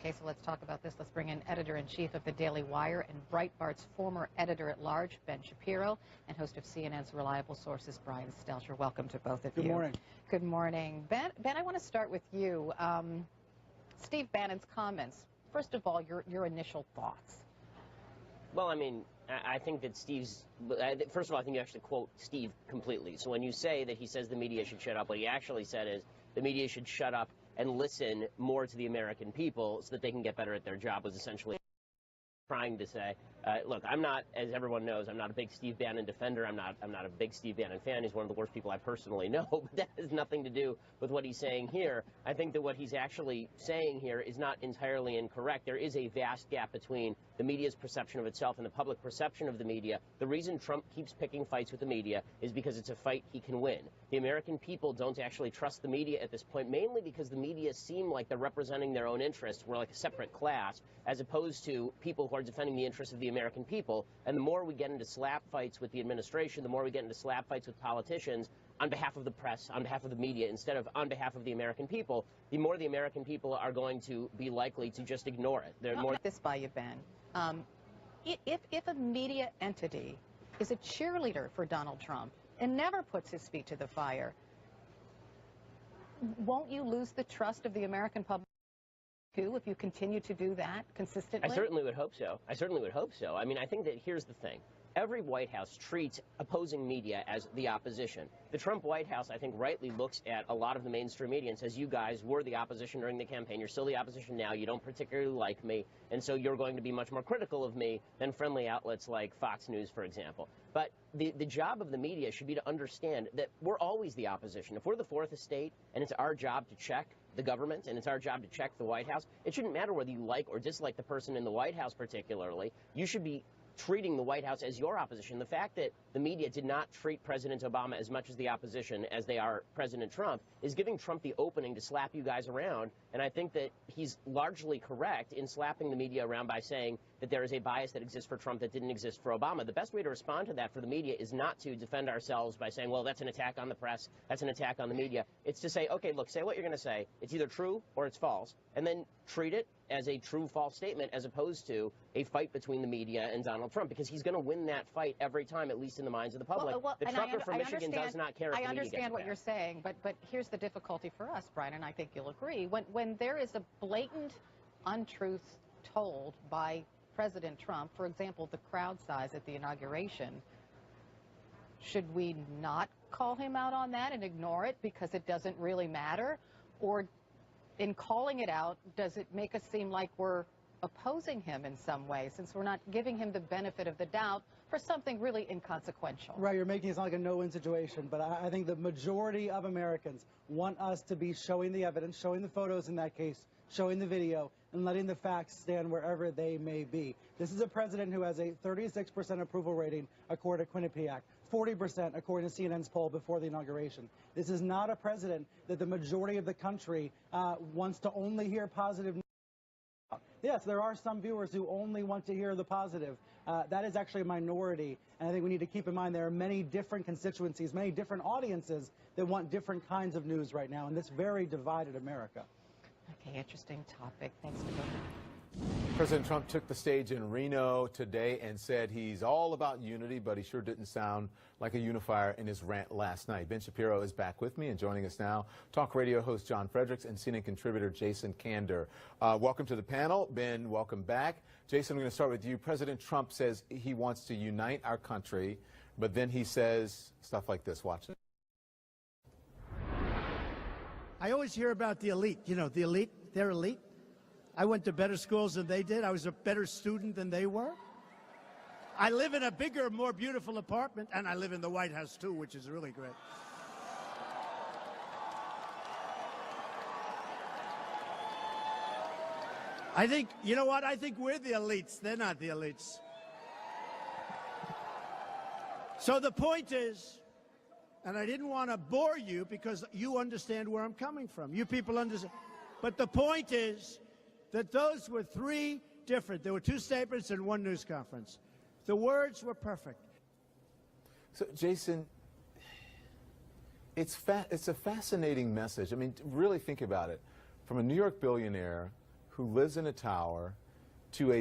Okay, so let's talk about this. Let's bring in editor-in-chief of the Daily Wire and Breitbart's former editor-at-large, Ben Shapiro, and host of CNN's Reliable Sources, Brian Stelter. Welcome to both of you. Good morning. Good morning. Ben, I want to start with you. Steve Bannon's comments. First of all, your initial thoughts. Well, I mean, I think that first of all, I think you actually quote Steve completely. So when you say that he says the media should shut up, what he actually said is the media should shut up and listen more to the American people so that they can get better at their job, was essentially trying to say. Look, I'm not, as everyone knows, I'm not a big Steve Bannon defender. I'm not a big Steve Bannon fan. He's one of the worst people I personally know, but that has nothing to do with what he's saying here. I think that what he's actually saying here is not entirely incorrect. There is a vast gap between the media's perception of itself and the public perception of the media. The reason Trump keeps picking fights with the media is because it's a fight he can win. The American people don't actually trust the media at this point, mainly because the media seem like they're representing their own interests. We're like a separate class, as opposed to people who are defending the interests of the American people. And the more we get into slap fights with the administration, the more we get into slap fights with politicians on behalf of the press, on behalf of the media, instead of on behalf of the American people, the more the American people are going to be likely to just ignore it. I'll run this by you, Ben. If a media entity is a cheerleader for Donald Trump and never puts his feet to the fire, won't you lose the trust of the American public too if you continue to do that consistently? I certainly would hope so. I certainly would hope so. I mean, I think that here's the thing. Every White House treats opposing media as the opposition. The Trump White House, I think, rightly looks at a lot of the mainstream media and says, you guys were the opposition during the campaign. You're still the opposition now. You don't particularly like me. And so you're going to be much more critical of me than friendly outlets like Fox News, for example. But the job of the media should be to understand that we're always the opposition. If we're the fourth estate and it's our job to check the government and it's our job to check the White House, it shouldn't matter whether you like or dislike the person in the White House particularly. You should be treating the White House as your opposition. The fact that the media did not treat President Obama as much as the opposition as they are President Trump is giving Trump the opening to slap you guys around. And I think that he's largely correct in slapping the media around by saying that there is a bias that exists for Trump that didn't exist for Obama. The best way to respond to that for the media is not to defend ourselves by saying, well, that's an attack on the press, that's an attack on the media. It's to say, okay, look, say what you're going to say. It's either true or it's false. And then treat it as a true-false statement as opposed to a fight between the media and Donald Trump, because he's going to win that fight every time, at least in the minds of the public. The trucker from Michigan does not care if the media gets I understand what you're saying, but here's the difficulty for us, Brian, and I think you'll agree. When there is a blatant untruth told by President Trump, for example, the crowd size at the inauguration, should we not call him out on that and ignore it because it doesn't really matter? Or in calling it out, does it make us seem like we're opposing him in some way, since we're not giving him the benefit of the doubt for something really inconsequential? Right, you're making it sound like a no-win situation, but I think the majority of Americans want us to be showing the evidence, showing the photos in that case, showing the video, and letting the facts stand wherever they may be. This is a president who has a 36% approval rating according to Quinnipiac, 40% according to CNN's poll before the inauguration. This is not a president that the majority of the country wants to only hear positive news. Yes, there are some viewers who only want to hear the positive. That is actually a minority, and I think we need to keep in mind there are many different constituencies, many different audiences that want different kinds of news right now in this very divided America. Okay, interesting topic. Thanks to both of you. President Trump took the stage in Reno today and said he's all about unity, but he sure didn't sound like a unifier in his rant last night. Ben Shapiro is back with me, and joining us now, talk radio host John Fredericks and CNN contributor Jason Kander. Welcome to the panel. Ben, welcome back. Jason, I'm going to start with you. President Trump says he wants to unite our country, but then he says stuff like this. Watch it. I always hear about the elite. You know, the elite, they're elite. I went to better schools than they did. I was a better student than they were. I live in a bigger, more beautiful apartment, and I live in the White House, too, which is really great. I think, you know what? I think we're the elites. They're not the elites. So the point is, and I didn't want to bore you because you understand where I'm coming from. You people understand. But the point is that those were three different. There were two statements and one news conference. The words were perfect. So, Jason, it's a fascinating message. I mean, really think about it. From a New York billionaire who lives in a tower to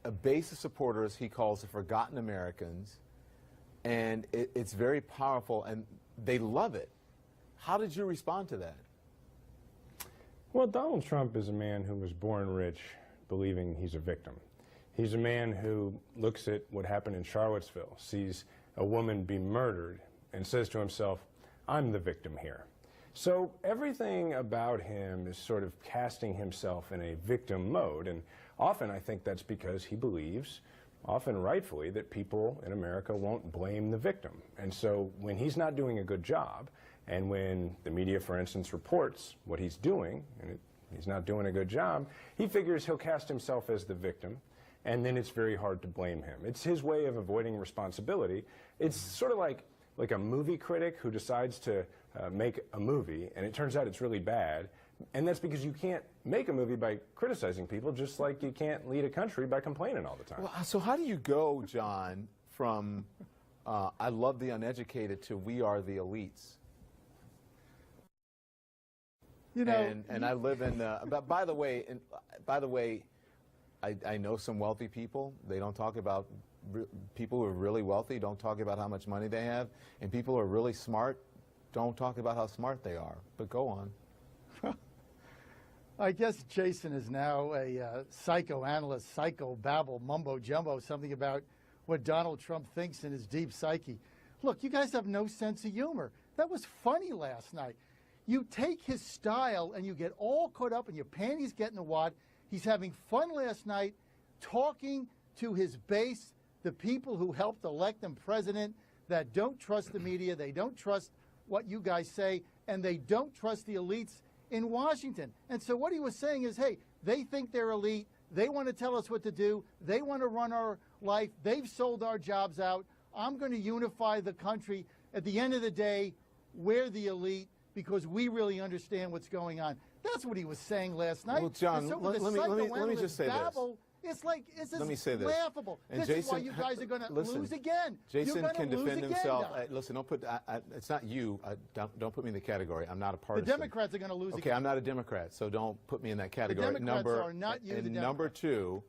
a base of supporters he calls the Forgotten Americans, and it's very powerful, and they love it. How did you respond to that? Well, Donald Trump is a man who was born rich, believing he's a victim. He's a man who looks at what happened in Charlottesville, sees a woman be murdered, and says to himself, I'm the victim here. So everything about him is sort of casting himself in a victim mode, and often I think that's because he believes, often rightfully, that people in America won't blame the victim. And so when he's not doing a good job, and when the media, for instance, reports what he's doing, and he's not doing a good job, he figures he'll cast himself as the victim, and then it's very hard to blame him. It's his way of avoiding responsibility. It's sort of like a movie critic who decides to make a movie, and it turns out it's really bad, and that's because you can't make a movie by criticizing people, just like you can't lead a country by complaining all the time. Well, so how do you go, John, from I love the uneducated to we are the elites? You know, and I live in. But by the way, I know some wealthy people. They don't talk about people who are really wealthy. Don't talk about how much money they have, and people who are really smart don't talk about how smart they are. But go on. I guess Jason is now a psychoanalyst, psychobabble, mumbo jumbo, something about what Donald Trump thinks in his deep psyche. Look, you guys have no sense of humor. That was funny last night. You take his style and you get all caught up and your panties get in a wad. He's having fun last night talking to his base, the people who helped elect him president, that don't trust the media, they don't trust what you guys say, and they don't trust the elites in Washington. And so what he was saying is, hey, they think they're elite, they want to tell us what to do, they want to run our life, they've sold our jobs out, I'm going to unify the country. At the end of the day, we're the elite because we really understand what's going on. That's what he was saying last night. Well, John, so let me just say babble, it's like, it's just laughable. And this Jason, is why you guys are going to lose again. Jason can defend himself. Don. Listen, don't put. It's not you. Don't put me in the category. I'm not a partisan. The Democrats are going to lose Okay, again. I'm not a Democrat, so don't put me in that category. The Democrats are not you, the Democrats. Number two,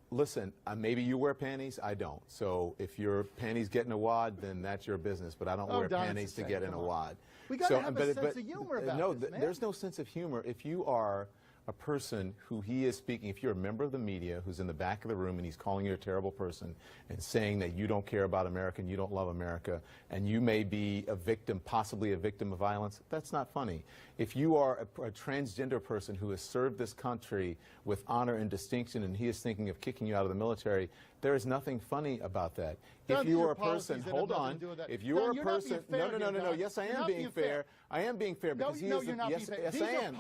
listen, maybe you wear panties. I don't. So if your panties get in a wad, then that's your business. But I don't wear Don, panties to get in a wad. We got to have a sense of humor about this, man. There's no sense of humor. If you are a person who he is speaking, if you're a member of the media who's in the back of the room and he's calling you a terrible person and saying that you don't care about America and you don't love America and you may be a victim, possibly a victim of violence, that's not funny. If you are a transgender person who has served this country with honor and distinction and he is thinking of kicking you out of the military, there is nothing funny about that. If you are a person, hold on, if you are a person, no, yes, I am being fair. I am being fair because he is, yes, I am.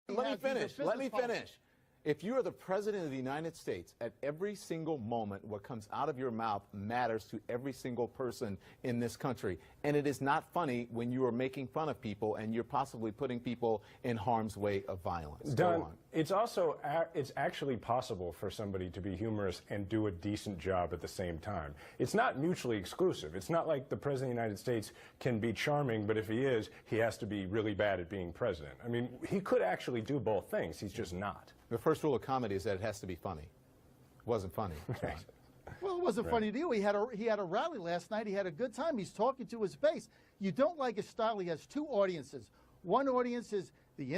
Let me finish. If you are the president of the United States, at every single moment, what comes out of your mouth matters to every single person in this country. And it is not funny when you are making fun of people and you're possibly putting people in harm's way of violence. Don, it's also, it's actually possible for somebody to be humorous and do a decent job at the same time. It's not mutually exclusive. It's not like the president of the United States can be charming, but if he is, he has to be really bad at being president. I mean, he could actually do both things. He's just not. The first rule of comedy is that it has to be funny. It wasn't funny. Right. Well, it wasn't funny to you. He had a rally last night. He had a good time. He's talking to his base. You don't like his style. He has two audiences. One audience is the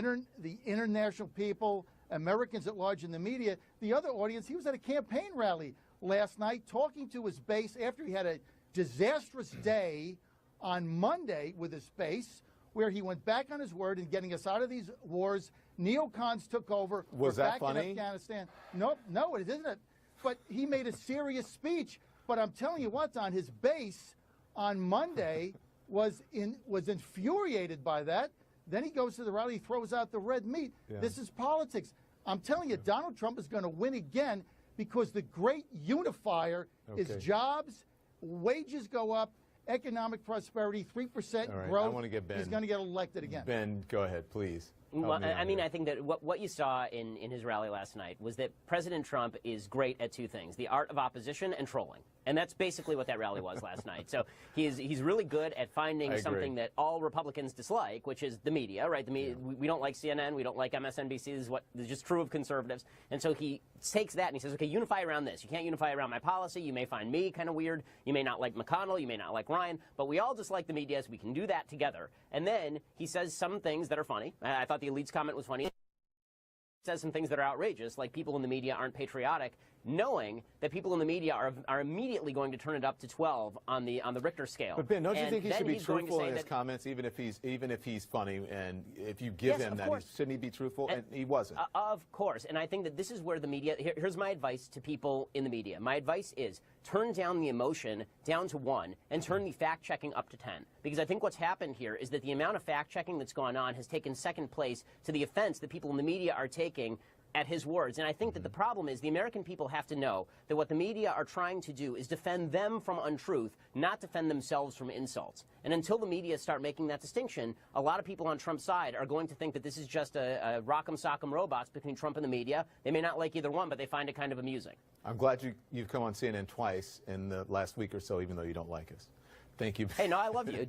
international people, Americans at large in the media. The other audience, he was at a campaign rally last night talking to his base after he had a disastrous day on Monday with his base, where he went back on his word in getting us out of these wars. Neocons took over. Was that funny? In Afghanistan. No, it isn't. But he made a serious speech. But I'm telling you what, Don, his base on Monday was infuriated by that. Then he goes to the rally, throws out the red meat. Yeah. This is politics. I'm telling you, Donald Trump is going to win again because the great unifier is jobs, wages go up, economic prosperity, 3% growth. I want to get Ben. He's going to get elected again. Ben, go ahead, please. Well, I mean, I think that what you saw in his rally last night was that President Trump is great at two things: the art of opposition and trolling. And that's basically what that rally was last night. So he's really good at finding something that all Republicans dislike, which is the media, right? The media, we don't like CNN, we don't like MSNBC. This is just true of conservatives. And so he takes that and he says, okay, unify around this. You can't unify around my policy. You may find me kind of weird. You may not like McConnell. You may not like Ryan. But we all dislike the media, so we can do that together. And then he says some things that are funny. I thought the elites comment was funny. He says some things that are outrageous, like people in the media aren't patriotic, knowing that people in the media are immediately going to turn it up to 12 on the Richter scale. But Ben, don't you think he should be truthful in his comments, even if he's funny, and if you give him that, shouldn't he be truthful? And he wasn't. Of course, and I think that this is where the media. Here's my advice to people in the media. My advice is turn down the emotion down to 1 and turn the fact-checking up to 10. Because I think what's happened here is that the amount of fact-checking that's gone on has taken second place to the offense that people in the media are taking at his words. And I think that the problem is the American people have to know that what the media are trying to do is defend them from untruth, not defend themselves from insults. And until the media start making that distinction, a lot of people on Trump's side are going to think that this is just a rock'em sock'em robots between Trump and the media. They may not like either one, but they find it kind of amusing. I'm glad you've come on CNN twice in the last week or so, even though you don't like us. Thank you. Hey, no, I love you.